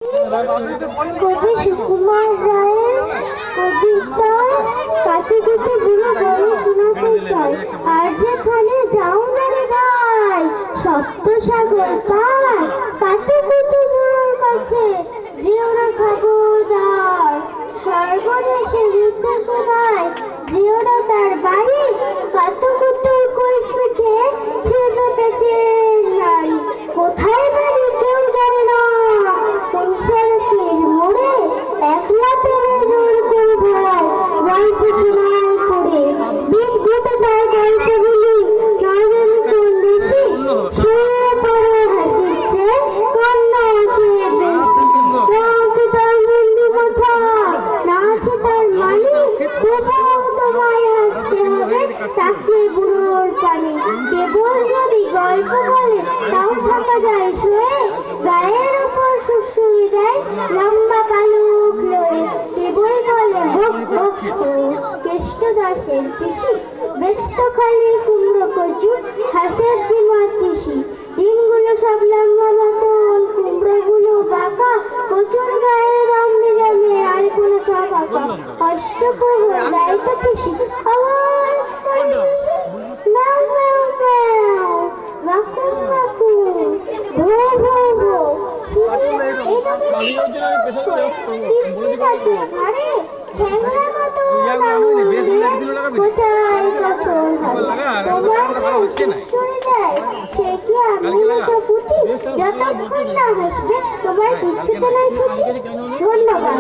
কবি সুকুমার রায়ের কবিতা কাটিকুটি বুড়ো বড় শোনাতে চাই। আর যেখানে যাও না রে ভাই সপ্ত সাগর পার, কাটিকুটি বুড়োর কাছে যেও না খবরদার। সর্বদেশে যুদ্ধ সভায় যেও না তার বাড়ি, কাটিকুটি কৈফিকে ছিল পেটের নারী। কোথায় বাড়ি কেউ জানে না, কংসারকের মোড়ে একলা পেরে জোর করে ভাই গল্প শোনায় করে। বিদ গুটে তার গল্পগুলি নয় জানি কোন দেশে, শুয়ে পড়ে হাসিচ্ছে কান্না শুয়ে বেশি। না আছে তার বন্দি কথা, না আছে তার মালিক, তবুও তোমায় হাসতে হবে তাকে বুড়োর টানে। কেবল যদি গল্প বলে তাও থাকা যায় শুয়ে, গায়ের উপর সুসুরি দেয় লম্বা পালক লয়ে। কেবল বলে হোক হোক কেষ্ট দাসের পিসি, ব্যস্ত খালি কুমড়ো কচু হাসের দিমাগ কৃষি। ডিমগুলো সব লম্বা মতন, কুমড়োগুলো বাঁকা, কচুর গায়ে রং জমে আর কোনো সব আঁকা। অষ্টপ্রহর দেয় তো পিসি আওয়াজ করে ম্যাও ম্যাও ম্যাও, বাকুম বাকুম, ভো ভো ভো। যতক্ষণ না হাসবে তোমার কিচ্ছুতে নাই ছুটি। ধন্যবাদ।